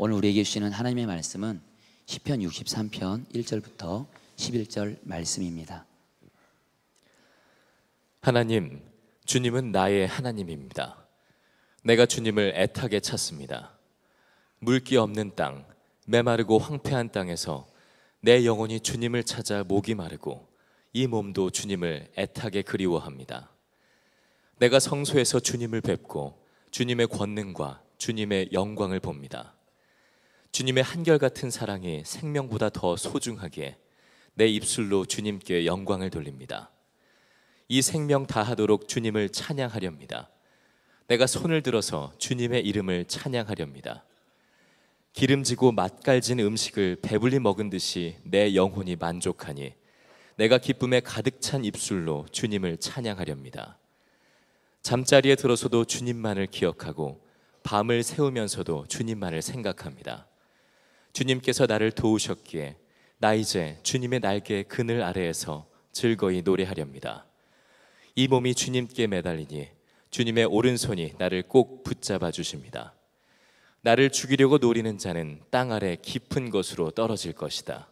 오늘 우리에게 주시는 하나님의 말씀은 시편 63편 1절부터 11절 말씀입니다. 하나님, 주님은 나의 하나님입니다. 내가 주님을 애타게 찾습니다. 물기 없는 땅, 메마르고 황폐한 땅에서 내 영혼이 주님을 찾아 목이 마르고 이 몸도 주님을 애타게 그리워합니다. 내가 성소에서 주님을 뵙고 주님의 권능과 주님의 영광을 봅니다. 주님의 한결같은 사랑이 생명보다 더 소중하기에 내 입술로 주님께 영광을 돌립니다. 이 생명 다하도록 주님을 찬양하렵니다. 내가 손을 들어서 주님의 이름을 찬양하렵니다. 기름지고 맛깔진 음식을 배불리 먹은 듯이 내 영혼이 만족하니 내가 기쁨에 가득 찬 입술로 주님을 찬양하렵니다. 잠자리에 들어서도 주님만을 기억하고 밤을 새우면서도 주님만을 생각합니다. 주님께서 나를 도우셨기에 나 이제 주님의 날개 그늘 아래에서 즐거이 노래하렵니다. 이 몸이 주님께 매달리니 주님의 오른손이 나를 꼭 붙잡아 주십니다. 나를 죽이려고 노리는 자는 땅 아래 깊은 곳으로 떨어질 것이다.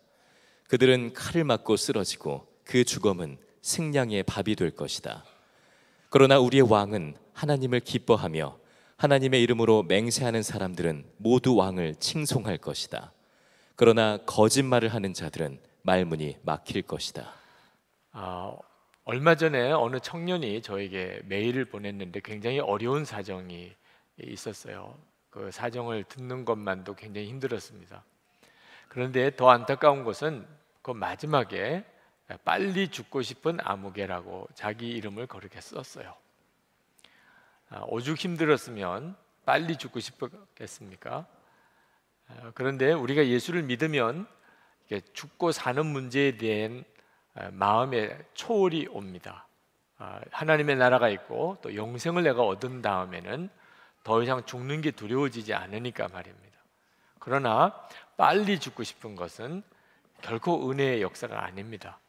그들은 칼을 맞고 쓰러지고 그 죽음은 승냥이의 밥이 될 것이다. 그러나 우리의 왕은 하나님을 기뻐하며 하나님의 이름으로 맹세하는 사람들은 모두 왕을 칭송할 것이다. 그러나 거짓말을 하는 자들은 말문이 막힐 것이다. 얼마 전에 어느 청년이 저에게 메일을 보냈는데 굉장히 어려운 사정이 있었어요. 그 사정을 듣는 것만도 굉장히 힘들었습니다. 그런데 더 안타까운 것은 그 마지막에 빨리 죽고 싶은 아무개라고 자기 이름을 그렇게 썼어요. 오죽 힘들었으면 빨리 죽고 싶었겠습니까? 그런데 우리가 예수를 믿으면 죽고 사는 문제에 대한 마음의 초월이 옵니다. 하나님의 나라가 있고 또 영생을 내가 얻은 다음에는 더 이상 죽는 게 두려워지지 않으니까 말입니다. 그러나 빨리 죽고 싶은 것은 결코 은혜의 역사가 아닙니다.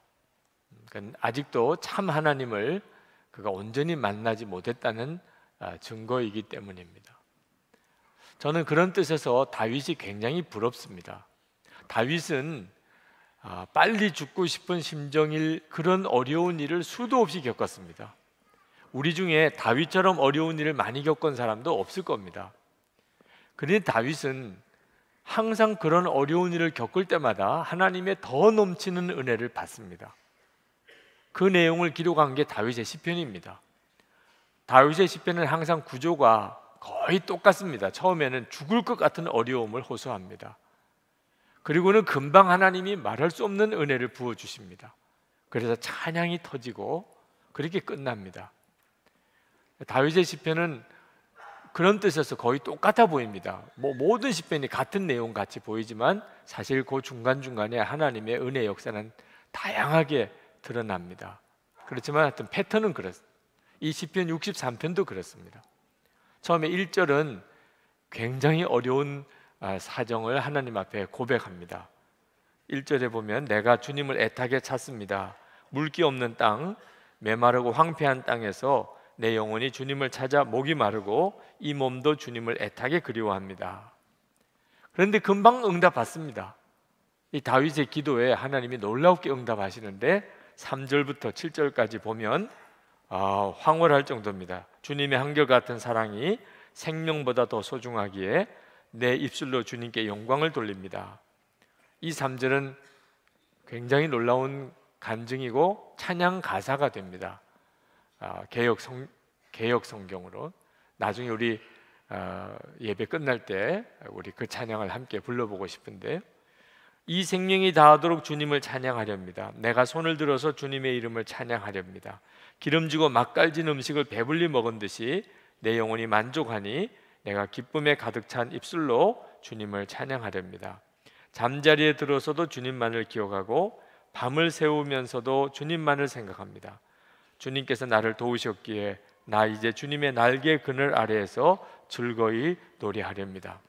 그러니까 아직도 참 하나님을 그가 온전히 만나지 못했다는 증거이기 때문입니다. 저는 그런 뜻에서 다윗이 굉장히 부럽습니다. 다윗은 빨리 죽고 싶은 심정일 그런 어려운 일을 수도 없이 겪었습니다. 우리 중에 다윗처럼 어려운 일을 많이 겪은 사람도 없을 겁니다. 그런데 다윗은 항상 그런 어려운 일을 겪을 때마다 하나님의 더 넘치는 은혜를 받습니다. 그 내용을 기록한 게 다윗의 시편입니다. 다윗의 시편은 항상 구조가 거의 똑같습니다. 처음에는 죽을 것 같은 어려움을 호소합니다. 그리고는 금방 하나님이 말할 수 없는 은혜를 부어주십니다. 그래서 찬양이 터지고 그렇게 끝납니다. 다윗의 시편은 그런 뜻에서 거의 똑같아 보입니다. 모든 시편이 같은 내용 같이 보이지만 사실 그 중간중간에 하나님의 은혜 역사는 다양하게 드러납니다. 그렇지만 하여튼 패턴은 그렇습니다. 이 시편 63편도 그렇습니다. 처음에 1절은 굉장히 어려운 사정을 하나님 앞에 고백합니다. 1절에 보면 내가 주님을 애타게 찾습니다. 물기 없는 땅, 메마르고 황폐한 땅에서 내 영혼이 주님을 찾아 목이 마르고 이 몸도 주님을 애타게 그리워합니다. 그런데 금방 응답받습니다. 이 다윗의 기도에 하나님이 놀랍게 응답하시는데 3절부터 7절까지 보면 황홀할 정도입니다. 주님의 한결같은 사랑이 생명보다 더 소중하기에 내 입술로 주님께 영광을 돌립니다. 이 3절은 굉장히 놀라운 간증이고 찬양 가사가 됩니다. 개역 성경으로 나중에 우리 예배 끝날 때 우리 그 찬양을 함께 불러보고 싶은데, 이 생명이 다하도록 주님을 찬양하렵니다. 내가 손을 들어서 주님의 이름을 찬양하렵니다. 기름지고 맛깔진 음식을 배불리 먹은 듯이 내 영혼이 만족하니 내가 기쁨에 가득 찬 입술로 주님을 찬양하렵니다. 잠자리에 들어서도 주님만을 기억하고 밤을 새우면서도 주님만을 생각합니다. 주님께서 나를 도우셨기에 나 이제 주님의 날개 그늘 아래에서 즐거이 노래하렵니다.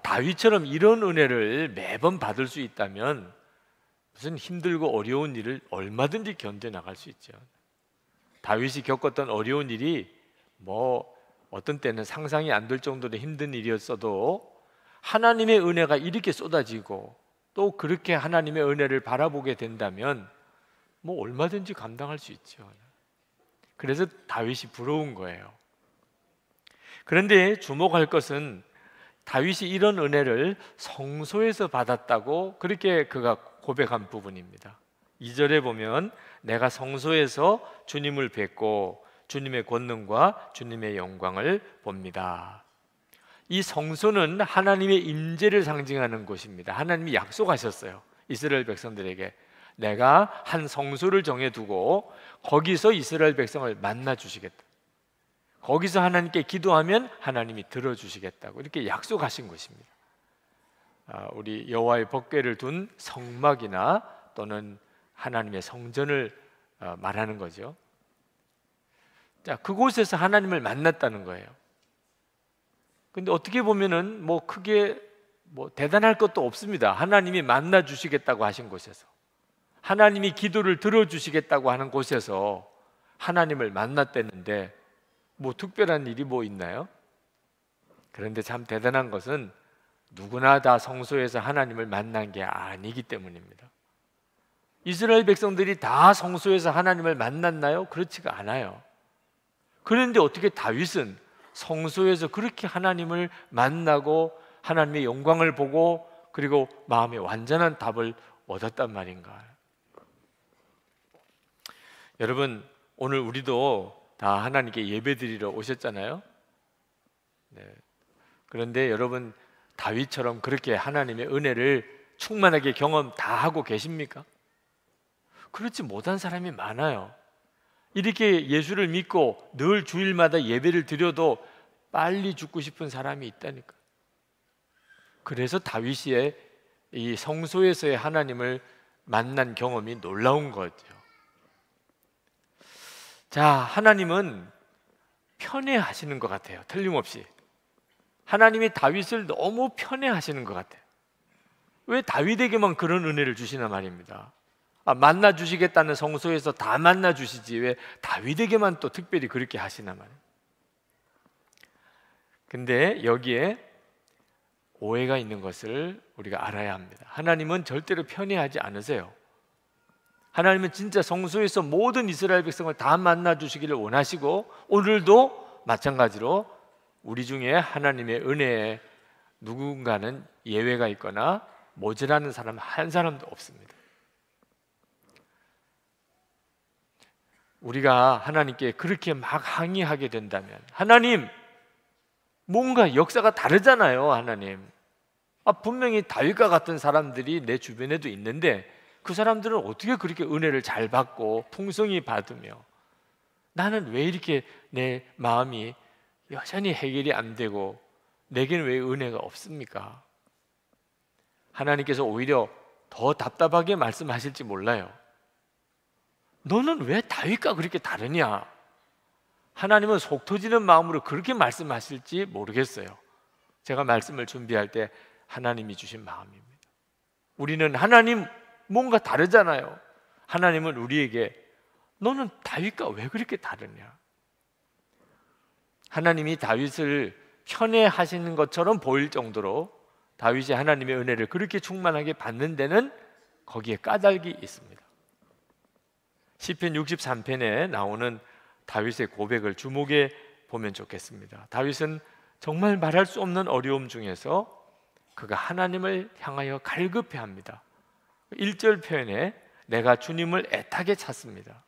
다윗처럼 이런 은혜를 매번 받을 수 있다면 무슨 힘들고 어려운 일을 얼마든지 견뎌나갈 수 있죠. 다윗이 겪었던 어려운 일이 어떤 때는 상상이 안 될 정도로 힘든 일이었어도 하나님의 은혜가 이렇게 쏟아지고 또 그렇게 하나님의 은혜를 바라보게 된다면 뭐 얼마든지 감당할 수 있죠. 그래서 다윗이 부러운 거예요. 그런데 주목할 것은 다윗이 이런 은혜를 성소에서 받았다고 그렇게 그가 고백한 부분입니다. 2절에 보면 내가 성소에서 주님을 뵙고 주님의 권능과 주님의 영광을 봅니다. 이 성소는 하나님의 임재를 상징하는 곳입니다. 하나님이 약속하셨어요. 이스라엘 백성들에게 내가 한 성소를 정해두고 거기서 이스라엘 백성을 만나 주시겠다. 거기서 하나님께 기도하면 하나님이 들어주시겠다고 이렇게 약속하신 것입니다. 우리 여호와의 법궤를 둔 성막이나 또는 하나님의 성전을 말하는 거죠. 자, 그곳에서 하나님을 만났다는 거예요. 근데 어떻게 보면은 뭐 크게 뭐 대단할 것도 없습니다. 하나님이 만나 주시겠다고 하신 곳에서, 하나님이 기도를 들어주시겠다고 하는 곳에서 하나님을 만났다는데 뭐 특별한 일이 뭐 있나요? 그런데 참 대단한 것은 누구나 다 성소에서 하나님을 만난 게 아니기 때문입니다. 이스라엘 백성들이 다 성소에서 하나님을 만났나요? 그렇지가 않아요. 그런데 어떻게 다윗은 성소에서 그렇게 하나님을 만나고 하나님의 영광을 보고 그리고 마음의 완전한 답을 얻었단 말인가? 여러분, 오늘 우리도 다 하나님께 예배드리러 오셨잖아요. 네. 그런데 여러분, 다윗처럼 그렇게 하나님의 은혜를 충만하게 경험 다 하고 계십니까? 그렇지 못한 사람이 많아요. 이렇게 예수를 믿고 늘 주일마다 예배를 드려도 빨리 죽고 싶은 사람이 있다니까. 그래서 다윗의 이 성소에서의 하나님을 만난 경험이 놀라운 거죠. 자, 하나님은 편애하시는 것 같아요. 틀림없이 하나님이 다윗을 너무 편애하시는 것 같아요. 왜 다윗에게만 그런 은혜를 주시나 말입니다. 만나 주시겠다는 성소에서 다 만나 주시지 왜 다윗에게만 또 특별히 그렇게 하시나 말이에요. 근데 여기에 오해가 있는 것을 우리가 알아야 합니다. 하나님은 절대로 편애하지 않으세요. 하나님은 진짜 성소에서 모든 이스라엘 백성을 다 만나 주시기를 원하시고 오늘도 마찬가지로 우리 중에 하나님의 은혜에 누군가는 예외가 있거나 모자라는 사람 한 사람도 없습니다. 우리가 하나님께 그렇게 막 항의하게 된다면, 하나님 뭔가 역사가 다르잖아요. 하나님, 분명히 다윗과 같은 사람들이 내 주변에도 있는데 그 사람들은 어떻게 그렇게 은혜를 잘 받고 풍성히 받으며 나는 왜 이렇게 내 마음이 여전히 해결이 안 되고 내게는 왜 은혜가 없습니까? 하나님께서 오히려 더 답답하게 말씀하실지 몰라요. 너는 왜 다윗과 그렇게 다르냐? 하나님은 속 터지는 마음으로 그렇게 말씀하실지 모르겠어요. 제가 말씀을 준비할 때 하나님이 주신 마음입니다. 우리는 하나님 뭔가 다르잖아요. 하나님은 우리에게 너는 다윗과 왜 그렇게 다르냐? 하나님이 다윗을 편애하시는 것처럼 보일 정도로 다윗이 하나님의 은혜를 그렇게 충만하게 받는 데는 거기에 까닭이 있습니다. 시편 63편에 나오는 다윗의 고백을 주목해 보면 좋겠습니다. 다윗은 정말 말할 수 없는 어려움 중에서 그가 하나님을 향하여 갈급해합니다. 1절 표현에 내가 주님을 애타게 찾습니다.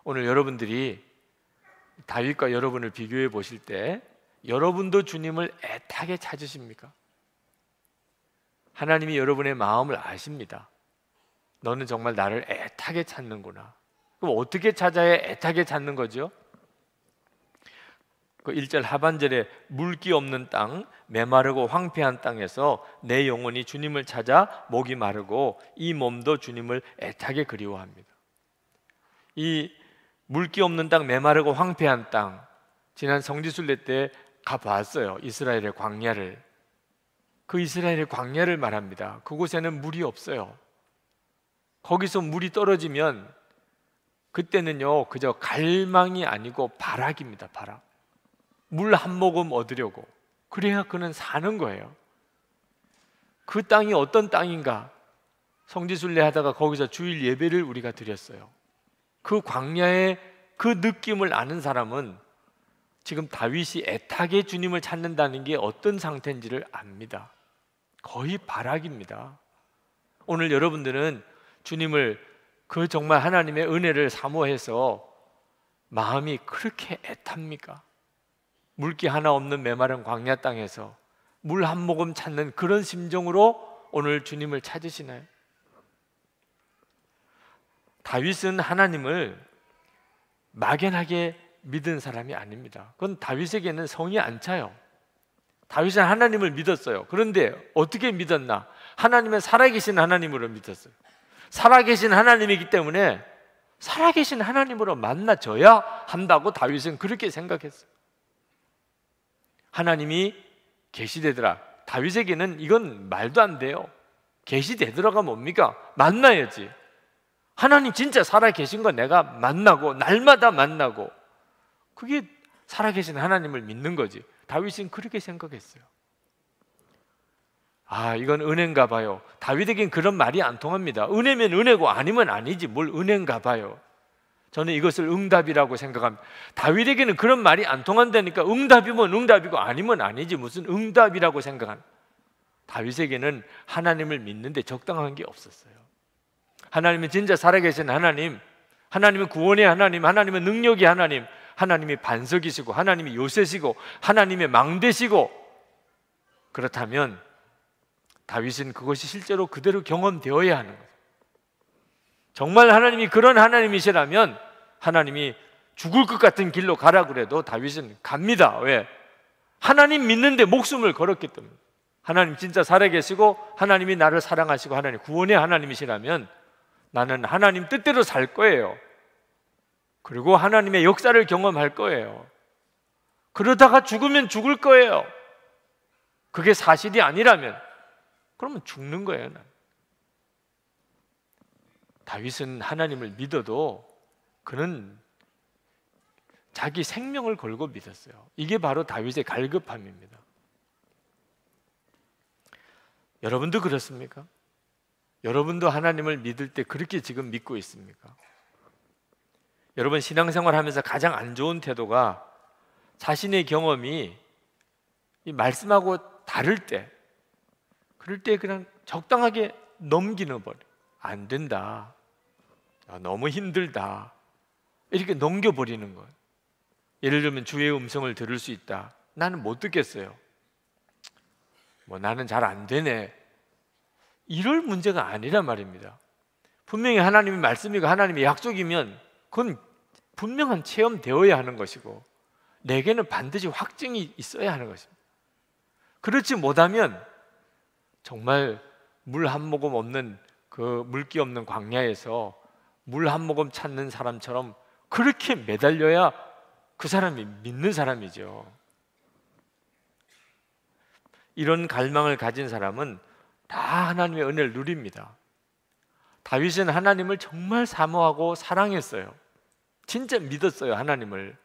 오늘 여러분들이 다윗과 여러분을 비교해 보실 때 여러분도 주님을 애타게 찾으십니까? 하나님이 여러분의 마음을 아십니다. 너는 정말 나를 애타게 찾는구나. 그럼 어떻게 찾아야 애타게 찾는 거죠? 그 1절 하반절에 물기 없는 땅, 메마르고 황폐한 땅에서 내 영혼이 주님을 찾아 목이 마르고 이 몸도 주님을 애타게 그리워합니다. 이 물기 없는 땅, 메마르고 황폐한 땅, 지난 성지순례 때 가봤어요. 이스라엘의 광야를. 그 이스라엘의 광야를 말합니다. 그곳에는 물이 없어요. 거기서 물이 떨어지면 그때는요 그저 갈망이 아니고 발악입니다. 발악. 물 한 모금 얻으려고 그래야 그는 사는 거예요. 그 땅이 어떤 땅인가? 성지순례 하다가 거기서 주일 예배를 우리가 드렸어요. 그 광야의 그 느낌을 아는 사람은 지금 다윗이 애타게 주님을 찾는다는 게 어떤 상태인지를 압니다. 거의 발악입니다. 오늘 여러분들은 주님을 그 정말 하나님의 은혜를 사모해서 마음이 그렇게 애탑니까? 물기 하나 없는 메마른 광야 땅에서 물 한 모금 찾는 그런 심정으로 오늘 주님을 찾으시나요? 다윗은 하나님을 막연하게 믿은 사람이 아닙니다. 그건 다윗에게는 성이 안 차요. 다윗은 하나님을 믿었어요. 그런데 어떻게 믿었나? 하나님은 살아계신 하나님으로 믿었어요. 살아계신 하나님이기 때문에 살아계신 하나님으로 만나줘야 한다고 다윗은 그렇게 생각했어요. 하나님이 계시되더라. 다윗에게는 이건 말도 안 돼요. 계시되더라가 뭡니까? 만나야지. 하나님 진짜 살아계신 거 내가 만나고 날마다 만나고, 그게 살아계신 하나님을 믿는 거지. 다윗은 그렇게 생각했어요. 아, 이건 은혜인가 봐요. 다윗에겐 그런 말이 안 통합니다. 은혜면 은혜고 아니면 아니지 뭘 은혜인가 봐요. 저는 이것을 응답이라고 생각합니다. 다윗에게는 그런 말이 안 통한다니까 응답이면 응답이고 아니면 아니지 무슨 응답이라고 생각합니다. 다윗에게는 하나님을 믿는데 적당한 게 없었어요. 하나님은 진짜 살아계신 하나님, 하나님은 구원의 하나님, 하나님은 능력의 하나님, 하나님이 반석이시고 하나님이 요새시고 하나님의 망대시고, 그렇다면 다윗은 그것이 실제로 그대로 경험되어야 하는 거예요. 정말 하나님이 그런 하나님이시라면 하나님이 죽을 것 같은 길로 가라 그래도 다윗은 갑니다. 왜? 하나님 믿는데 목숨을 걸었기 때문에. 하나님 진짜 살아계시고 하나님이 나를 사랑하시고 하나님 구원의 하나님이시라면 나는 하나님 뜻대로 살 거예요. 그리고 하나님의 역사를 경험할 거예요. 그러다가 죽으면 죽을 거예요. 그게 사실이 아니라면 그러면 죽는 거예요. 다윗은 하나님을 믿어도 그는 자기 생명을 걸고 믿었어요. 이게 바로 다윗의 갈급함입니다. 여러분도 그렇습니까? 여러분도 하나님을 믿을 때 그렇게 지금 믿고 있습니까? 여러분 신앙생활 하면서 가장 안 좋은 태도가 자신의 경험이 이 말씀하고 다를 때, 그럴 때 그냥 적당하게 넘기는 버려. 안 된다. 너무 힘들다. 이렇게 넘겨버리는 거예요. 예를 들면 주의 음성을 들을 수 있다. 나는 못 듣겠어요. 나는 잘 안 되네. 이럴 문제가 아니란 말입니다. 분명히 하나님의 말씀이고 하나님의 약속이면 그건 분명한 체험되어야 하는 것이고 내게는 반드시 확증이 있어야 하는 것입니다. 그렇지 못하면 정말 물 한 모금 없는 그 물기 없는 광야에서 물 한 모금 찾는 사람처럼 그렇게 매달려야 그 사람이 믿는 사람이죠. 이런 갈망을 가진 사람은 다 하나님의 은혜를 누립니다. 다윗은 하나님을 정말 사모하고 사랑했어요. 진짜 믿었어요. 하나님을.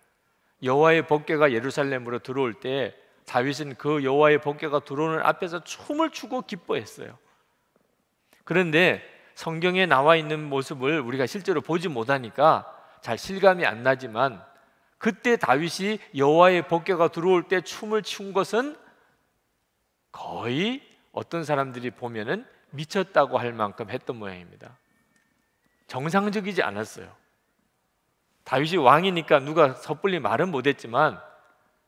여호와의 법궤가 예루살렘으로 들어올 때 다윗은 그 여호와의 법궤가 들어오는 앞에서 춤을 추고 기뻐했어요. 그런데 성경에 나와 있는 모습을 우리가 실제로 보지 못하니까 잘 실감이 안 나지만 그때 다윗이 여호와의 법궤가 들어올 때 춤을 춘 것은 거의 어떤 사람들이 보면은 미쳤다고 할 만큼 했던 모양입니다. 정상적이지 않았어요. 다윗이 왕이니까 누가 섣불리 말은 못했지만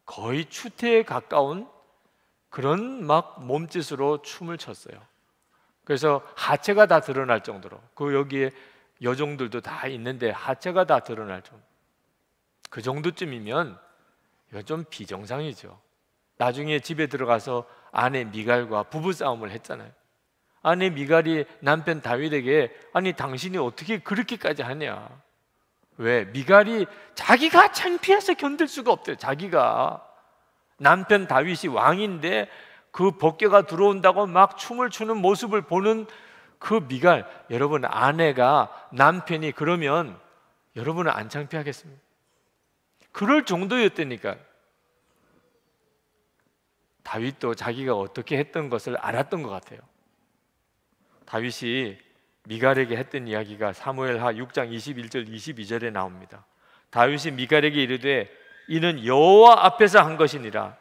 거의 추태에 가까운 그런 막 몸짓으로 춤을 췄어요. 그래서 하체가 다 드러날 정도로, 그 여기에 여종들도 다 있는데 하체가 다 드러날 정도, 그 정도쯤이면 이건 좀 비정상이죠. 나중에 집에 들어가서 아내 미갈과 부부싸움을 했잖아요. 아내 미갈이 남편 다윗에게 아니 당신이 어떻게 그렇게까지 하냐. 왜? 미갈이 자기가 창피해서 견딜 수가 없대요. 자기가 남편 다윗이 왕인데 그 법궤가 들어온다고 막 춤을 추는 모습을 보는 그 미갈, 여러분 아내가 남편이 그러면 여러분은 안 창피하겠습니까? 그럴 정도였다니까. 다윗도 자기가 어떻게 했던 것을 알았던 것 같아요. 다윗이 미갈에게 했던 이야기가 사무엘하 6장 21절 22절에 나옵니다. 다윗이 미갈에게 이르되 이는 여호와 앞에서 한 것이니라.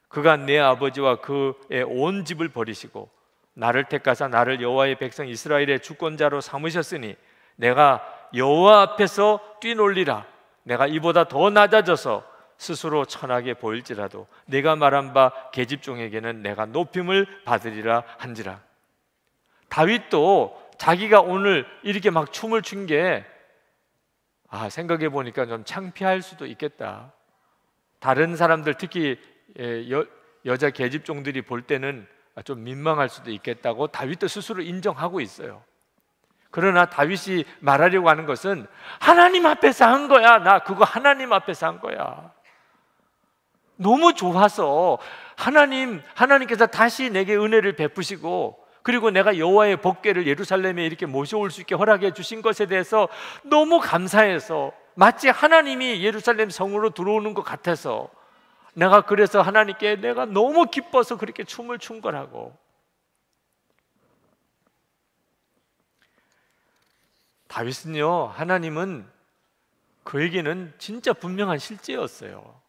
그가 내 아버지와 그의 온 집을 버리시고 나를 택하사 나를 여호와의 백성 이스라엘의 주권자로 삼으셨으니 내가 여호와 앞에서 뛰놀리라. 내가 이보다 더 낮아져서 스스로 천하게 보일지라도 내가 말한 바 계집종에게는 내가 높임을 받으리라 한지라. 다윗도 자기가 오늘 이렇게 막 춤을 춘 게 생각해 보니까 좀 창피할 수도 있겠다. 다른 사람들 특히 여자 계집종들이 볼 때는 좀 민망할 수도 있겠다고 다윗도 스스로 인정하고 있어요. 그러나 다윗이 말하려고 하는 것은 하나님 앞에서 한 거야. 나 그거 하나님 앞에서 한 거야. 너무 좋아서 하나님께서 다시 내게 은혜를 베푸시고 그리고 내가 여호와의 법궤를 예루살렘에 이렇게 모셔올 수 있게 허락해 주신 것에 대해서 너무 감사해서 마치 하나님이 예루살렘 성으로 들어오는 것 같아서 내가 그래서 하나님께 내가 너무 기뻐서 그렇게 춤을 춘 거라고. 다윗은요, 하나님은 그에게는 진짜 분명한 실제였어요.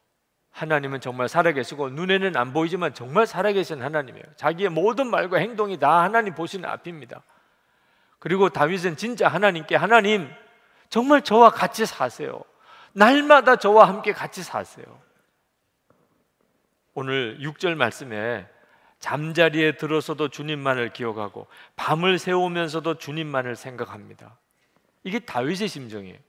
하나님은 정말 살아계시고 눈에는 안 보이지만 정말 살아계신 하나님이에요. 자기의 모든 말과 행동이 다 하나님 보시는 앞입니다. 그리고 다윗은 진짜 하나님께 하나님 정말 저와 같이 사세요. 날마다 저와 함께 같이 사세요. 오늘 6절 말씀에 잠자리에 들어서도 주님만을 기억하고 밤을 새우면서도 주님만을 생각합니다. 이게 다윗의 심정이에요.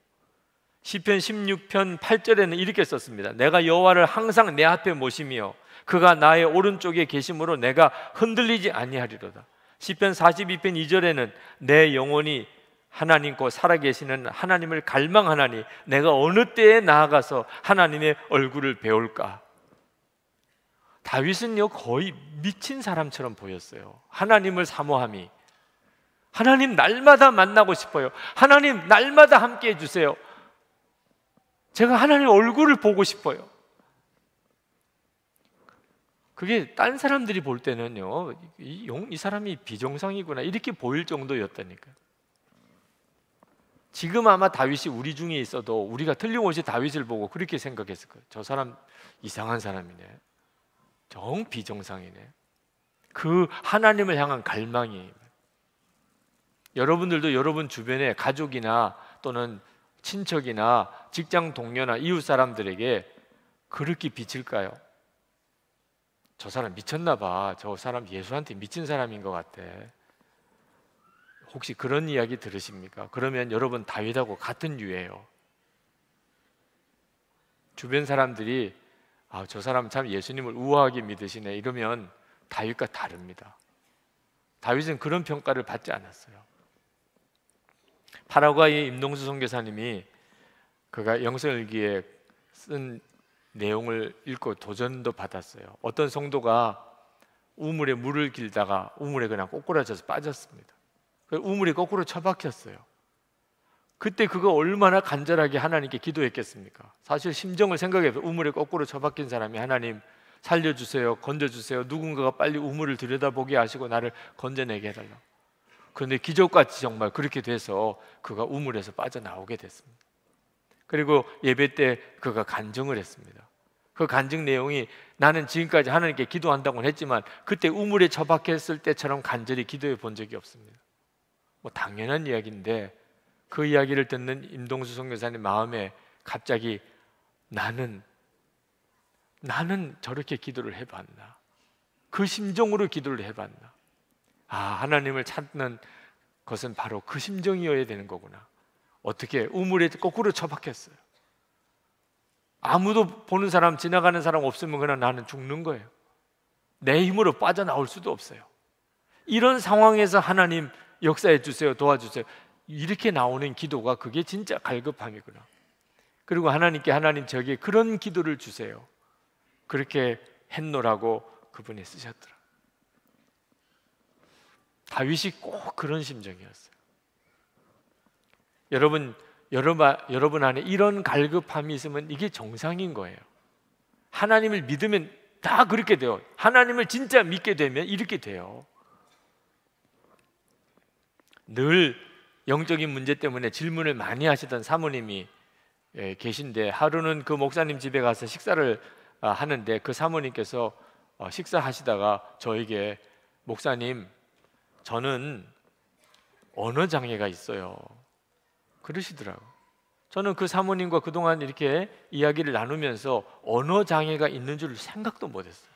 시편 16편 8절에는 이렇게 썼습니다. 내가 여호와를 항상 내 앞에 모시며 그가 나의 오른쪽에 계심으로 내가 흔들리지 아니하리로다. 시편 42편 2절에는 내 영혼이 하나님 곧 살아계시는 하나님을 갈망하나니 내가 어느 때에 나아가서 하나님의 얼굴을 배울까. 다윗은요 거의 미친 사람처럼 보였어요. 하나님을 사모함이, 하나님 날마다 만나고 싶어요. 하나님 날마다 함께 해주세요. 제가 하나님 얼굴을 보고 싶어요. 그게 딴 사람들이 볼 때는요 이 사람이 비정상이구나 이렇게 보일 정도였다니까요. 지금 아마 다윗이 우리 중에 있어도 우리가 틀림없이 다윗을 보고 그렇게 생각했을 거예요. 저 사람 이상한 사람이네, 정 비정상이네. 그 하나님을 향한 갈망이. 여러분들도 여러분 주변에 가족이나 또는 친척이나 직장 동료나 이웃 사람들에게 그렇게 비칠까요? 저 사람 미쳤나 봐. 저 사람 예수한테 미친 사람인 것 같아. 혹시 그런 이야기 들으십니까? 그러면 여러분 다윗하고 같은 유예요. 주변 사람들이 저 사람 참 예수님을 우아하게 믿으시네 이러면 다윗과 다릅니다. 다윗은 그런 평가를 받지 않았어요. 파라과이 임동수 선교사님이 그가 영성일기에 쓴 내용을 읽고 도전도 받았어요. 어떤 성도가 우물에 물을 길다가 우물에 그냥 꼬꾸라져서 빠졌습니다. 우물이 거꾸로 처박혔어요. 그때 그거 얼마나 간절하게 하나님께 기도했겠습니까? 사실 심정을 생각해서 우물에 거꾸로 처박힌 사람이 하나님 살려주세요, 건져주세요, 누군가가 빨리 우물을 들여다보게 하시고 나를 건져내게 해달라고. 그런데 기적같이 정말 그렇게 돼서 그가 우물에서 빠져나오게 됐습니다. 그리고 예배 때 그가 간증을 했습니다. 그 간증 내용이 나는 지금까지 하나님께 기도한다고는 했지만 그때 우물에 처박혔을 때처럼 간절히 기도해 본 적이 없습니다. 뭐 당연한 이야기인데 그 이야기를 듣는 임동수 선교사님 마음에 갑자기 나는 저렇게 기도를 해봤나, 그 심정으로 기도를 해봤나. 하나님을 찾는 것은 바로 그 심정이어야 되는 거구나. 어떻게 우물에 거꾸로 처박혔어요. 아무도 보는 사람, 지나가는 사람 없으면 그냥 나는 죽는 거예요. 내 힘으로 빠져나올 수도 없어요. 이런 상황에서 하나님 역사해 주세요, 도와주세요, 이렇게 나오는 기도가 그게 진짜 갈급함이구나. 그리고 하나님께 하나님 저에게 그런 기도를 주세요, 그렇게 했노라고 그분이 쓰셨더라. 다윗이 꼭 그런 심정이었어요. 여러분 안에 이런 갈급함이 있으면 이게 정상인 거예요. 하나님을 믿으면 다 그렇게 돼요. 하나님을 진짜 믿게 되면 이렇게 돼요. 늘 영적인 문제 때문에 질문을 많이 하시던 사모님이 계신데, 하루는 그 목사님 집에 가서 식사를 하는데 그 사모님께서 식사하시다가 저에게, 목사님, 저는 언어 장애가 있어요, 그러시더라고요. 저는 그 사모님과 그동안 이렇게 이야기를 나누면서 언어 장애가 있는 줄 생각도 못했어요.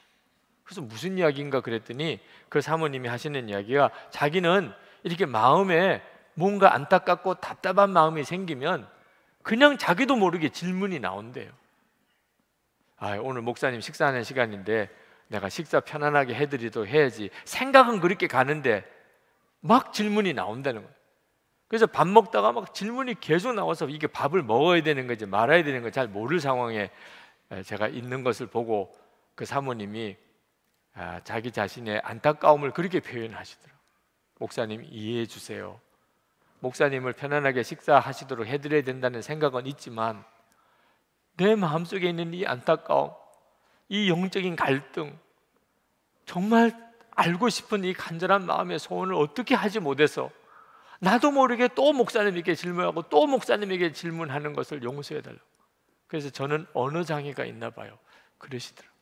그래서 무슨 이야기인가 그랬더니 그 사모님이 하시는 이야기가, 자기는 이렇게 마음에 뭔가 안타깝고 답답한 마음이 생기면 그냥 자기도 모르게 질문이 나온대요. 오늘 목사님 식사하는 시간인데 내가 식사 편안하게 해드리도록 해야지, 생각은 그렇게 가는데 막 질문이 나온다는 거예요. 그래서 밥 먹다가 막 질문이 계속 나와서 이게 밥을 먹어야 되는 건지 말아야 되는 건지 잘 모를 상황에 제가 있는 것을 보고 그 사모님이 자기 자신의 안타까움을 그렇게 표현하시더라고요. 목사님, 이해해 주세요. 목사님을 편안하게 식사하시도록 해드려야 된다는 생각은 있지만 내 마음속에 있는 이 안타까움, 이 영적인 갈등, 정말 알고 싶은 이 간절한 마음의 소원을 어떻게 하지 못해서 나도 모르게 또 목사님에게 질문하고 또 목사님에게 질문하는 것을 용서해달라고. 그래서 저는 언어 장애가 있나 봐요, 그러시더라고요.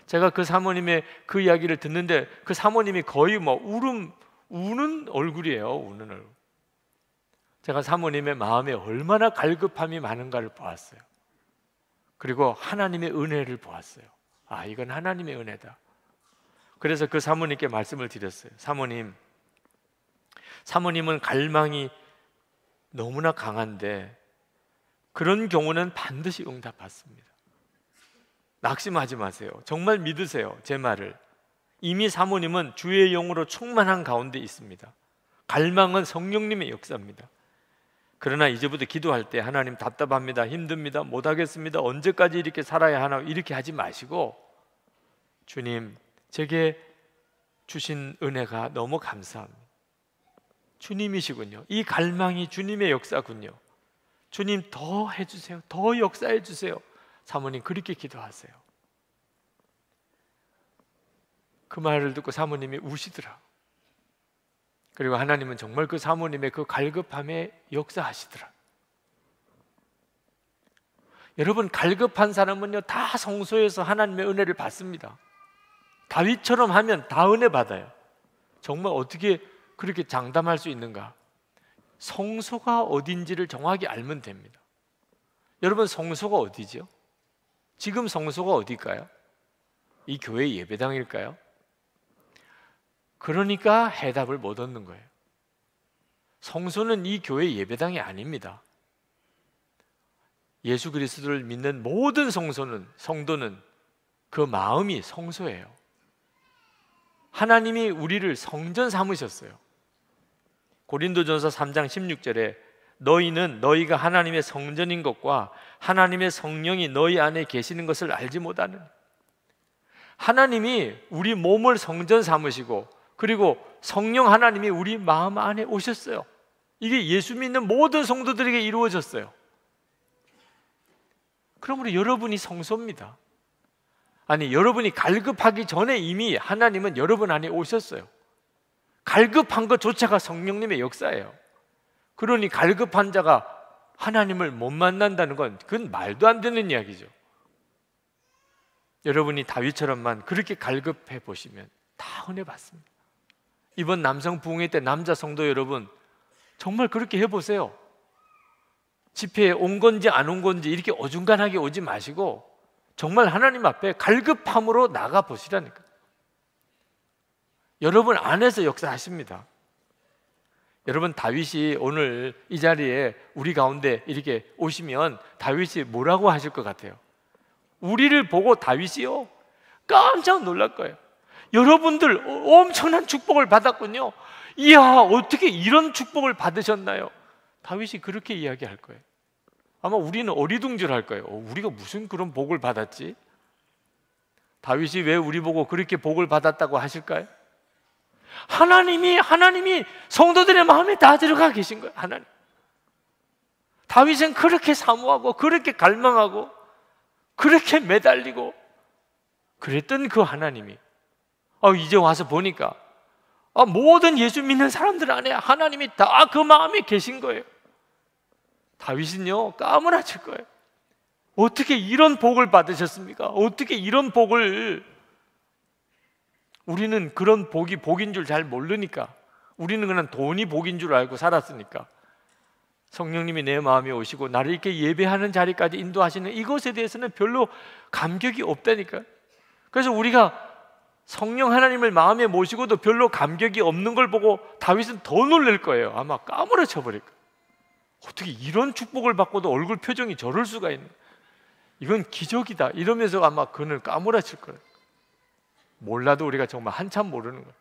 제가 그 사모님의 그 이야기를 듣는데 그 사모님이 거의 우는 얼굴이에요, 우는 얼굴. 제가 사모님의 마음에 얼마나 갈급함이 많은가를 보았어요. 그리고 하나님의 은혜를 보았어요. 이건 하나님의 은혜다. 그래서 그 사모님께 말씀을 드렸어요. 사모님은 갈망이 너무나 강한데 그런 경우는 반드시 응답받습니다. 낙심하지 마세요. 정말 믿으세요, 제 말을. 이미 사모님은 주의 영으로 충만한 가운데 있습니다. 갈망은 성령님의 역사입니다. 그러나 이제부터 기도할 때 하나님 답답합니다, 힘듭니다, 못하겠습니다, 언제까지 이렇게 살아야 하나, 이렇게 하지 마시고 주님, 제게 주신 은혜가 너무 감사합니다. 주님이시군요. 이 갈망이 주님의 역사군요. 주님, 더 해주세요, 더 역사해 주세요. 사모님 그렇게 기도하세요. 그 말을 듣고 사모님이 우시더라. 그리고 하나님은 정말 그 사모님의 그 갈급함에 역사하시더라. 여러분, 갈급한 사람은요 다 성소에서 하나님의 은혜를 받습니다. 다윗처럼 하면 다 은혜 받아요. 정말 어떻게 그렇게 장담할 수 있는가? 성소가 어딘지를 정확히 알면 됩니다. 여러분, 성소가 어디죠? 지금 성소가 어딜까요? 이 교회 예배당일까요? 그러니까 해답을 못 얻는 거예요. 성소는 이 교회 예배당이 아닙니다. 예수 그리스도를 믿는 모든 성도는 그 마음이 성소예요. 하나님이 우리를 성전 삼으셨어요. 고린도전서 3장 16절에 너희는 너희가 하나님의 성전인 것과 하나님의 성령이 너희 안에 계시는 것을 알지 못하느냐. 하나님이 우리 몸을 성전 삼으시고 그리고 성령 하나님이 우리 마음 안에 오셨어요. 이게 예수 믿는 모든 성도들에게 이루어졌어요. 그러므로 여러분이 성소입니다. 여러분이 갈급하기 전에 이미 하나님은 여러분 안에 오셨어요. 갈급한 것조차가 성령님의 역사예요. 그러니 갈급한 자가 하나님을 못 만난다는 건 그건 말도 안 되는 이야기죠. 여러분이 다윗처럼만 그렇게 갈급해 보시면 다 은혜 받습니다. 이번 남성 부흥회 때 남자 성도 여러분, 정말 그렇게 해보세요. 집회에 온 건지 안 온 건지 이렇게 어중간하게 오지 마시고 정말 하나님 앞에 갈급함으로 나가 보시라니까. 여러분 안에서 역사하십니다. 여러분, 다윗이 오늘 이 자리에 우리 가운데 이렇게 오시면 다윗이 뭐라고 하실 것 같아요? 우리를 보고 다윗이요 깜짝 놀랄 거예요. 여러분들 엄청난 축복을 받았군요. 이야, 어떻게 이런 축복을 받으셨나요? 다윗이 그렇게 이야기할 거예요. 아마 우리는 어리둥절할 거예요. 우리가 무슨 그런 복을 받았지? 다윗이 왜 우리 보고 그렇게 복을 받았다고 하실까요? 하나님이 성도들의 마음에 다 들어가 계신 거예요. 하나님. 다윗은 그렇게 사모하고 그렇게 갈망하고 그렇게 매달리고 그랬던 그 하나님이 이제 와서 보니까 모든 예수 믿는 사람들 안에 하나님이 다 그 마음에 계신 거예요. 다윗은요 까무라칠 거예요. 어떻게 이런 복을 받으셨습니까? 어떻게 이런 복을, 우리는 그런 복이 복인 줄 잘 모르니까, 우리는 그냥 돈이 복인 줄 알고 살았으니까, 성령님이 내 마음에 오시고 나를 이렇게 예배하는 자리까지 인도하시는 이것에 대해서는 별로 감격이 없다니까요. 그래서 우리가 성령 하나님을 마음에 모시고도 별로 감격이 없는 걸 보고 다윗은 더 놀랄 거예요. 아마 까무러쳐 버릴 거예요. 어떻게 이런 축복을 받고도 얼굴 표정이 저럴 수가 있나, 이건 기적이다 이러면서 아마 그는 까무러칠 거예요. 몰라도 우리가 정말 한참 모르는 거예요.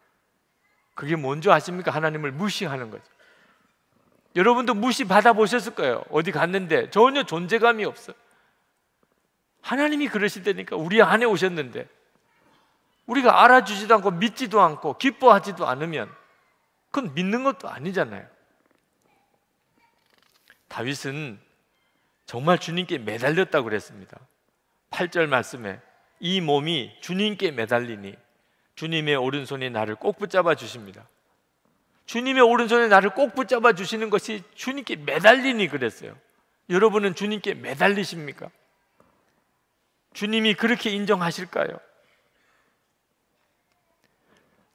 그게 뭔지 아십니까? 하나님을 무시하는 거죠. 여러분도 무시 받아보셨을 거예요. 어디 갔는데 전혀 존재감이 없어요. 하나님이 그러시다니까. 우리 안에 오셨는데 우리가 알아주지도 않고 믿지도 않고 기뻐하지도 않으면 그건 믿는 것도 아니잖아요. 다윗은 정말 주님께 매달렸다고 그랬습니다. 8절 말씀에 이 몸이 주님께 매달리니 주님의 오른손이 나를 꼭 붙잡아 주십니다. 주님의 오른손에 나를 꼭 붙잡아 주시는 것이 주님께 매달리니 그랬어요. 여러분은 주님께 매달리십니까? 주님이 그렇게 인정하실까요?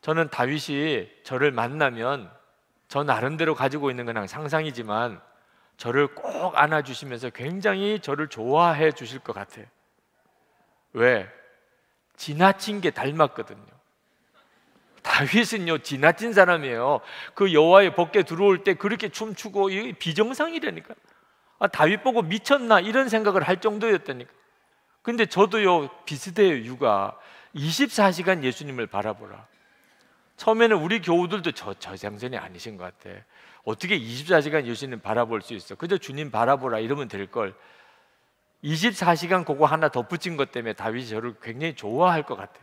저는 다윗이 저를 만나면 저 나름대로 가지고 있는 건 상상이지만 저를 꼭 안아주시면서 굉장히 저를 좋아해 주실 것 같아요. 왜? 지나친 게 닮았거든요. 다윗은요 지나친 사람이에요. 그 여호와의 법궤 들어올 때 그렇게 춤추고 비정상이라니까. 다윗 보고 미쳤나 이런 생각을 할 정도였다니까. 근데 저도요 비슷해요. 유가 24시간 예수님을 바라보라. 처음에는 우리 교우들도 저 장전이 아니신 것 같아. 어떻게 24시간 예수님 바라볼 수 있어? 그저 주님 바라보라 이러면 될걸. 24시간 그거 하나 덧붙인 것 때문에 다윗이 저를 굉장히 좋아할 것 같아.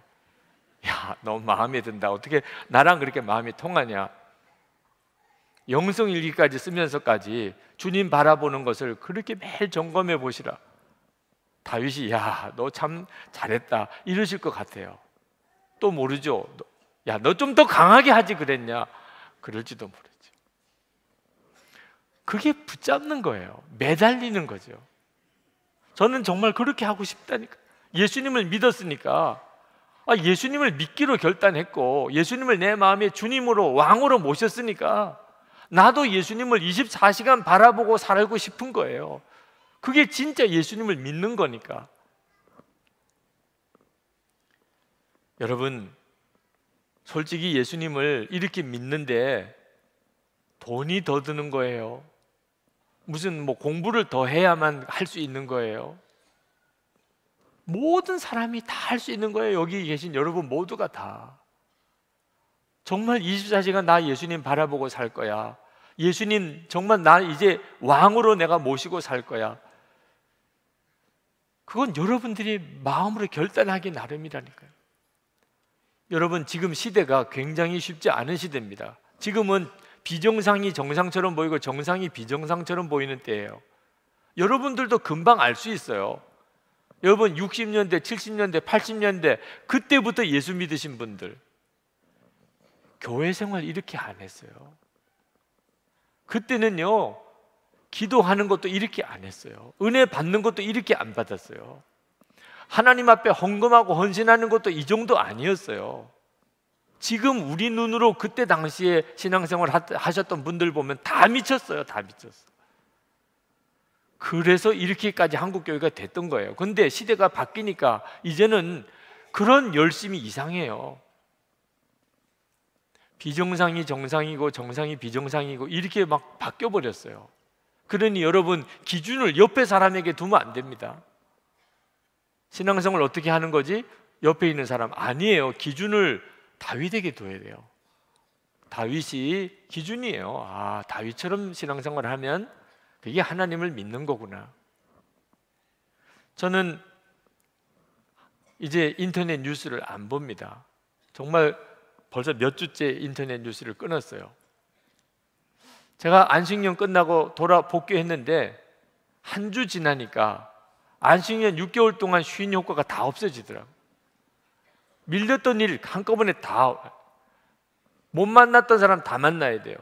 야, 너무 마음에 든다. 어떻게 나랑 그렇게 마음이 통하냐. 영성일기까지 쓰면서까지 주님 바라보는 것을 그렇게 매일 점검해 보시라. 다윗이 야, 너 참 잘했다 이러실 것 같아요. 또 모르죠. 야, 너 좀 더 강하게 하지 그랬냐? 그럴지도 모르죠. 그게 붙잡는 거예요. 매달리는 거죠. 저는 정말 그렇게 하고 싶다니까. 예수님을 믿었으니까, 예수님을 믿기로 결단했고 예수님을 내 마음의 주님으로 왕으로 모셨으니까 나도 예수님을 24시간 바라보고 살고 싶은 거예요. 그게 진짜 예수님을 믿는 거니까. 여러분, 솔직히 예수님을 이렇게 믿는데 돈이 더 드는 거예요? 무슨 공부를 더 해야만 할 수 있는 거예요? 모든 사람이 다 할 수 있는 거예요. 여기 계신 여러분 모두가 다. 정말 24시간 나 예수님 바라보고 살 거야. 예수님 정말 나 이제 왕으로 내가 모시고 살 거야. 그건 여러분들이 마음으로 결단하기 나름이라니까요. 여러분, 지금 시대가 굉장히 쉽지 않은 시대입니다. 지금은 비정상이 정상처럼 보이고 정상이 비정상처럼 보이는 때예요. 여러분들도 금방 알 수 있어요. 여러분 60년대, 70년대, 80년대 그때부터 예수 믿으신 분들 교회 생활 이렇게 안 했어요. 그때는요 기도하는 것도 이렇게 안 했어요. 은혜 받는 것도 이렇게 안 받았어요. 하나님 앞에 헌금하고 헌신하는 것도 이 정도 아니었어요. 지금 우리 눈으로 그때 당시에 신앙생활 하셨던 분들 보면 다 미쳤어요. 다 미쳤어. 그래서 이렇게까지 한국교회가 됐던 거예요. 근데 시대가 바뀌니까 이제는 그런 열심이 이상해요. 비정상이 정상이고 정상이 비정상이고 이렇게 막 바뀌어버렸어요. 그러니 여러분, 기준을 옆에 사람에게 두면 안 됩니다. 신앙생활 어떻게 하는 거지? 옆에 있는 사람 아니에요. 기준을 다윗에게 둬야 돼요. 다윗이 기준이에요. 다윗처럼 신앙생활을 하면 그게 하나님을 믿는 거구나. 저는 이제 인터넷 뉴스를 안 봅니다. 정말 벌써 몇 주째 인터넷 뉴스를 끊었어요. 제가 안식년 끝나고 복귀했는데 한 주 지나니까 안식년 6개월 동안 쉰 효과가 다 없어지더라고요. 밀렸던 일 한꺼번에 다, 못 만났던 사람 다 만나야 돼요.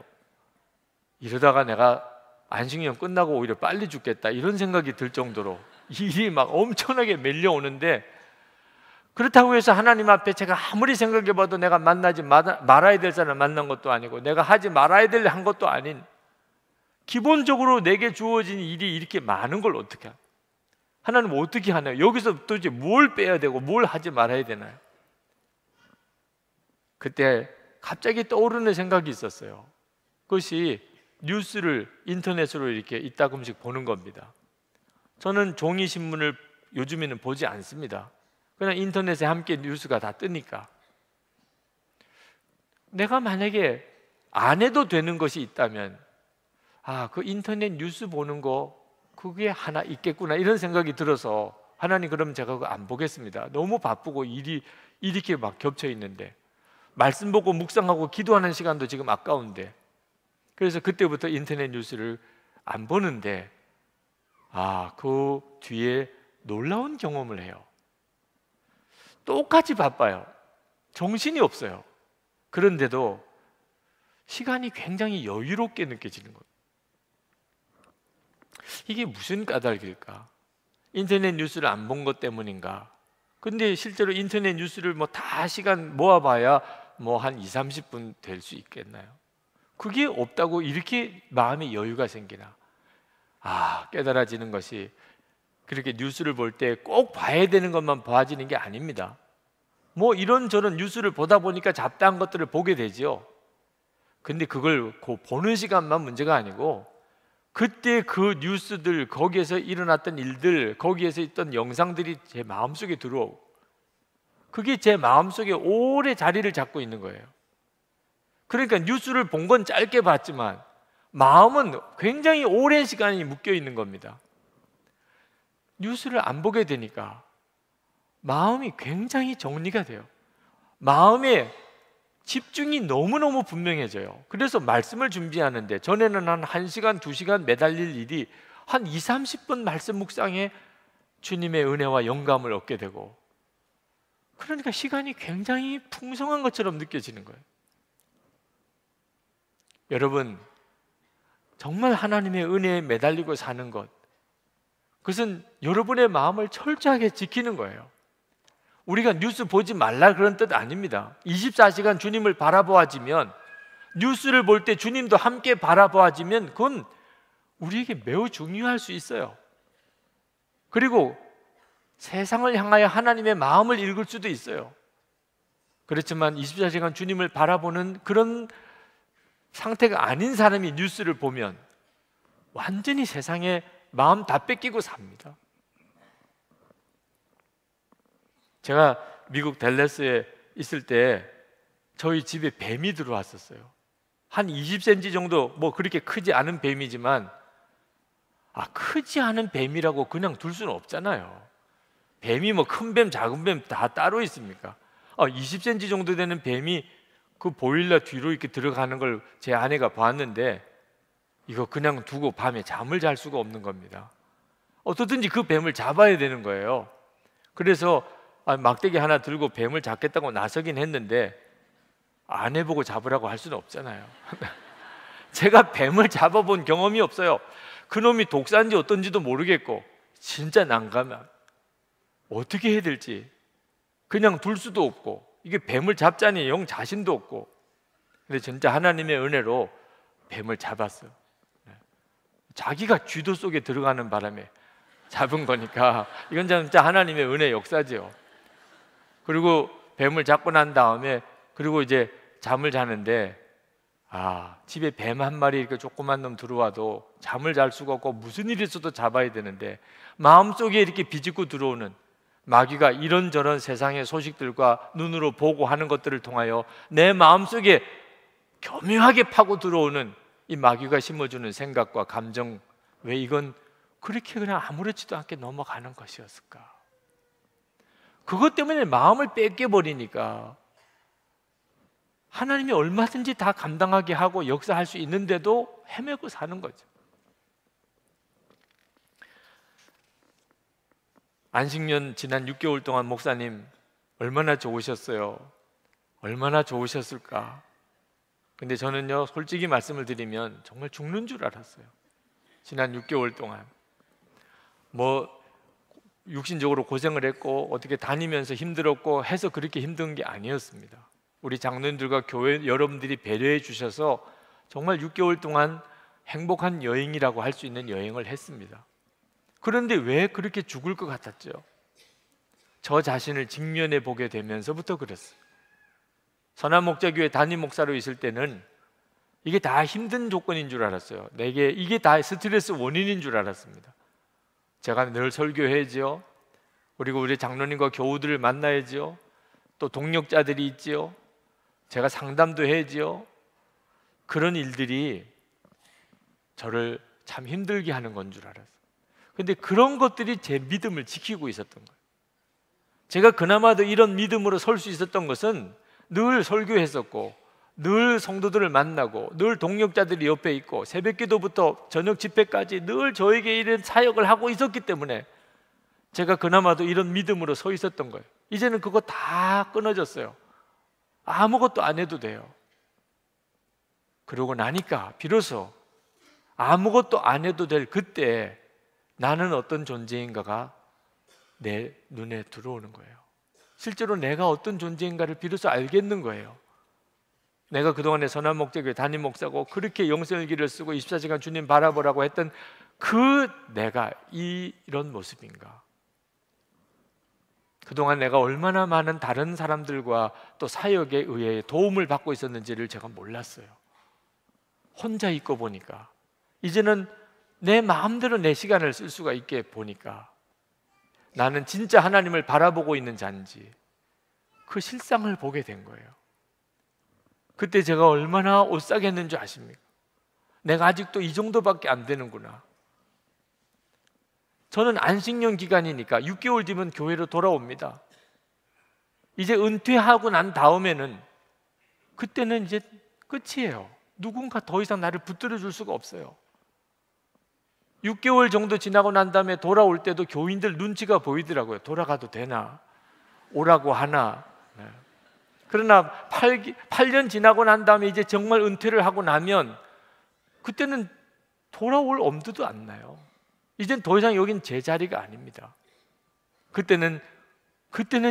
이러다가 내가 안식년 끝나고 오히려 빨리 죽겠다 이런 생각이 들 정도로 일이 막 엄청나게 밀려오는데, 그렇다고 해서 하나님 앞에 제가 아무리 생각해봐도 내가 만나지 말아야 될 사람 만난 것도 아니고 내가 하지 말아야 될 한 것도 아닌, 기본적으로 내게 주어진 일이 이렇게 많은 걸 어떻게 하나님 어떻게 하나요? 여기서 도대체 뭘 빼야 되고 뭘 하지 말아야 되나요? 그때 갑자기 떠오르는 생각이 있었어요. 그것이 뉴스를 인터넷으로 이렇게 이따금씩 보는 겁니다. 저는 종이 신문을 요즘에는 보지 않습니다. 그냥 인터넷에 함께 뉴스가 다 뜨니까. 내가 만약에 안 해도 되는 것이 있다면, 그 인터넷 뉴스 보는 거 그게 하나 있겠구나 이런 생각이 들어서, 하나님 그럼 제가 그거 안 보겠습니다. 너무 바쁘고 일이 이렇게 막 겹쳐 있는데, 말씀 보고 묵상하고 기도하는 시간도 지금 아까운데, 그래서 그때부터 인터넷 뉴스를 안 보는데, 그 뒤에 놀라운 경험을 해요. 똑같이 바빠요. 정신이 없어요. 그런데도 시간이 굉장히 여유롭게 느껴지는 거예요. 이게 무슨 까닭일까? 인터넷 뉴스를 안 본 것 때문인가? 근데 실제로 인터넷 뉴스를 다 시간 모아봐야 한 20-30분 될 수 있겠나요? 그게 없다고 이렇게 마음에 여유가 생기나? 깨달아지는 것이, 그렇게 뉴스를 볼 때 꼭 봐야 되는 것만 봐지는 게 아닙니다. 이런저런 뉴스를 보다 보니까 잡다한 것들을 보게 되죠. 근데 그걸 보는 시간만 문제가 아니고, 그때 그 뉴스들, 거기에서 일어났던 일들, 거기에서 있던 영상들이 제 마음속에 들어오고, 그게 제 마음속에 오래 자리를 잡고 있는 거예요. 그러니까 뉴스를 본 건 짧게 봤지만 마음은 굉장히 오랜 시간이 묶여 있는 겁니다. 뉴스를 안 보게 되니까 마음이 굉장히 정리가 돼요. 마음에 집중이 너무너무 분명해져요. 그래서 말씀을 준비하는데, 전에는 한 1시간, 2시간 매달릴 일이 한 20-30분 말씀 묵상에 주님의 은혜와 영감을 얻게 되고, 그러니까 시간이 굉장히 풍성한 것처럼 느껴지는 거예요. 여러분, 정말 하나님의 은혜에 매달리고 사는 것, 그것은 여러분의 마음을 철저하게 지키는 거예요. 우리가 뉴스 보지 말라 그런 뜻 아닙니다. 24시간 주님을 바라보아지면, 뉴스를 볼 때 주님도 함께 바라보아지면 그건 우리에게 매우 중요할 수 있어요. 그리고 세상을 향하여 하나님의 마음을 읽을 수도 있어요. 그렇지만 24시간 주님을 바라보는 그런 상태가 아닌 사람이 뉴스를 보면 완전히 세상에 마음 다 뺏기고 삽니다. 제가 미국 댈러스에 있을 때 저희 집에 뱀이 들어왔었어요. 한 20cm 정도, 그렇게 크지 않은 뱀이지만, 크지 않은 뱀이라고 그냥 둘 수는 없잖아요. 뱀이 큰 뱀, 작은 뱀 다 따로 있습니까? 20cm 정도 되는 뱀이 그 보일러 뒤로 이렇게 들어가는 걸 제 아내가 봤는데, 이거 그냥 두고 밤에 잠을 잘 수가 없는 겁니다. 어떻든지 그 뱀을 잡아야 되는 거예요. 그래서 막대기 하나 들고 뱀을 잡겠다고 나서긴 했는데, 안 해보고 잡으라고 할 수는 없잖아요. 제가 뱀을 잡아본 경험이 없어요. 그놈이 독사인지 어떤지도 모르겠고, 진짜 난감해. 어떻게 해야 될지 그냥 둘 수도 없고, 이게 뱀을 잡자니 영 자신도 없고. 근데 진짜 하나님의 은혜로 뱀을 잡았어요. 자기가 쥐도 속에 들어가는 바람에 잡은 거니까 이건 진짜 하나님의 은혜 역사죠. 그리고 뱀을 잡고 난 다음에, 그리고 이제 잠을 자는데, 집에 뱀 한 마리 이렇게 조그만 놈 들어와도 잠을 잘 수가 없고, 무슨 일이 있어도 잡아야 되는데, 마음속에 이렇게 비집고 들어오는 마귀가 이런저런 세상의 소식들과 눈으로 보고 하는 것들을 통하여 내 마음속에 교묘하게 파고 들어오는 이 마귀가 심어주는 생각과 감정, 왜 이건 그렇게 그냥 아무렇지도 않게 넘어가는 것이었을까? 그것 때문에 마음을 뺏겨버리니까 하나님이 얼마든지 다 감당하게 하고 역사할 수 있는데도 헤매고 사는 거죠. 안식년 지난 6개월 동안 목사님 얼마나 좋으셨어요. 얼마나 좋으셨을까. 근데 저는요, 솔직히 말씀을 드리면 정말 죽는 줄 알았어요. 지난 6개월 동안 뭐 육신적으로 고생을 했고 어떻게 다니면서 힘들었고 해서 그렇게 힘든 게 아니었습니다. 우리 장로님들과 교회 여러분들이 배려해 주셔서 정말 6개월 동안 행복한 여행이라고 할 수 있는 여행을 했습니다. 그런데 왜 그렇게 죽을 것 같았죠? 저 자신을 직면해 보게 되면서부터 그랬어요. 선한목자교회 담임 목사로 있을 때는 이게 다 힘든 조건인 줄 알았어요. 내게 이게 다 스트레스 원인인 줄 알았습니다. 제가 늘 설교해야지요. 그리고 우리 장로님과 교우들을 만나야지요. 또 동력자들이 있지요. 제가 상담도 해야지요. 그런 일들이 저를 참 힘들게 하는 건 줄 알았어요. 근데 그런 것들이 제 믿음을 지키고 있었던 거예요. 제가 그나마도 이런 믿음으로 설 수 있었던 것은 늘 설교했었고, 늘 성도들을 만나고, 늘 동력자들이 옆에 있고, 새벽기도부터 저녁 집회까지 늘 저에게 이런 사역을 하고 있었기 때문에 제가 그나마도 이런 믿음으로 서 있었던 거예요. 이제는 그거 다 끊어졌어요. 아무것도 안 해도 돼요. 그러고 나니까 비로소 아무것도 안 해도 될 그때 나는 어떤 존재인가가 내 눈에 들어오는 거예요. 실제로 내가 어떤 존재인가를 비로소 알겠는 거예요. 내가 그동안에 선한목자교회 담임 목사고 그렇게 영성일기를 쓰고 24시간 주님 바라보라고 했던 그 내가 이런 모습인가. 그동안 내가 얼마나 많은 다른 사람들과 또 사역에 의해 도움을 받고 있었는지를 제가 몰랐어요. 혼자 있고 보니까 이제는 내 마음대로 내 시간을 쓸 수가 있게 보니까 나는 진짜 하나님을 바라보고 있는 자인지 그 실상을 보게 된 거예요. 그때 제가 얼마나 오싹했는 줄 아십니까? 내가 아직도 이 정도밖에 안 되는구나. 저는 안식년 기간이니까 6개월 뒤면 교회로 돌아옵니다. 이제 은퇴하고 난 다음에는 그때는 이제 끝이에요. 누군가 더 이상 나를 붙들어 줄 수가 없어요. 6개월 정도 지나고 난 다음에 돌아올 때도 교인들 눈치가 보이더라고요. 돌아가도 되나? 오라고 하나? 네. 그러나 8년 지나고 난 다음에 이제 정말 은퇴를 하고 나면 그때는 돌아올 엄두도 안 나요. 이젠 더 이상 여긴 제 자리가 아닙니다. 그때는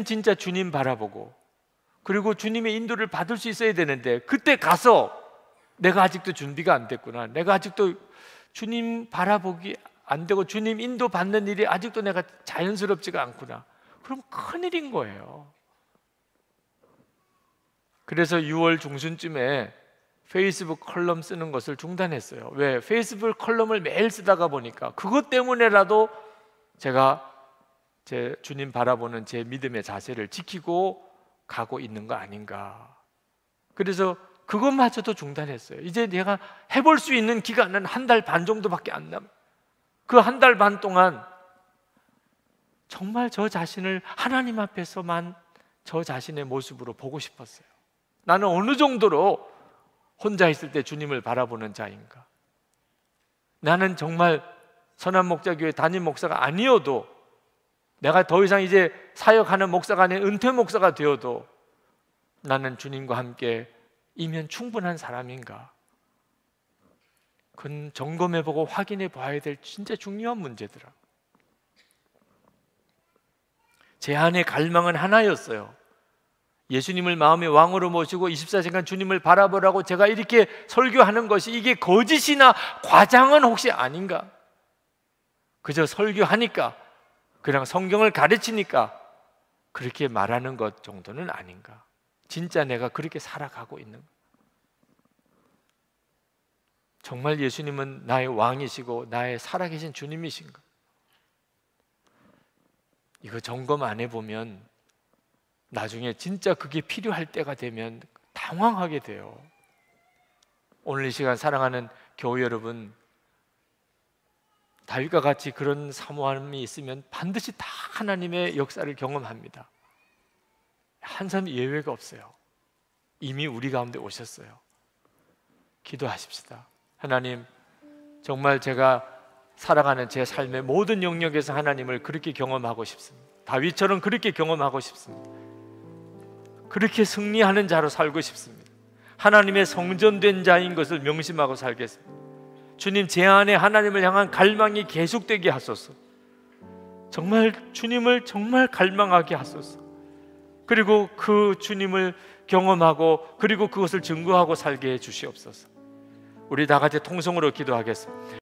진짜 주님 바라보고 그리고 주님의 인도를 받을 수 있어야 되는데 그때 가서 내가 아직도 준비가 안 됐구나. 내가 아직도 주님 바라보기 안 되고 주님 인도 받는 일이 아직도 내가 자연스럽지가 않구나. 그럼 큰일인 거예요. 그래서 6월 중순쯤에 페이스북 컬럼 쓰는 것을 중단했어요. 왜? 페이스북 컬럼을 매일 쓰다가 보니까 그것 때문에라도 제가 제 주님 바라보는 제 믿음의 자세를 지키고 가고 있는 거 아닌가. 그래서 그것마저도 중단했어요. 이제 내가 해볼 수 있는 기간은 1달 반 정도밖에 안 남아요. 그 1달 반 동안 정말 저 자신을 하나님 앞에서만 저 자신의 모습으로 보고 싶었어요. 나는 어느 정도로 혼자 있을 때 주님을 바라보는 자인가? 나는 정말 선한목자교회 담임 목사가 아니어도 내가 더 이상 이제 사역하는 목사가 아닌 은퇴 목사가 되어도 나는 주님과 함께 이면 충분한 사람인가? 그건 점검해보고 확인해 봐야 될 진짜 중요한 문제더라. 제 안의 갈망은 하나였어요. 예수님을 마음의 왕으로 모시고 24시간 주님을 바라보라고 제가 이렇게 설교하는 것이 이게 거짓이나 과장은 혹시 아닌가? 그저 설교하니까 그냥 성경을 가르치니까 그렇게 말하는 것 정도는 아닌가? 진짜 내가 그렇게 살아가고 있는 가 정말 예수님은 나의 왕이시고 나의 살아계신 주님이신가? 이거 점검 안 해보면 나중에 진짜 그게 필요할 때가 되면 당황하게 돼요. 오늘 이 시간 사랑하는 교회 여러분, 다윗과 같이 그런 사모함이 있으면 반드시 다 하나님의 역사를 경험합니다. 한 사람 예외가 없어요. 이미 우리 가운데 오셨어요. 기도하십시다. 하나님, 정말 제가 살아가는 제 삶의 모든 영역에서 하나님을 그렇게 경험하고 싶습니다. 다윗처럼 그렇게 경험하고 싶습니다. 그렇게 승리하는 자로 살고 싶습니다. 하나님의 성전된 자인 것을 명심하고 살겠습니다. 주님, 제 안에 하나님을 향한 갈망이 계속되게 하소서. 정말 주님을 정말 갈망하게 하소서. 그리고 그 주님을 경험하고 그리고 그것을 증거하고 살게 해 주시옵소서. 우리 다 같이 통성으로 기도하겠습니다.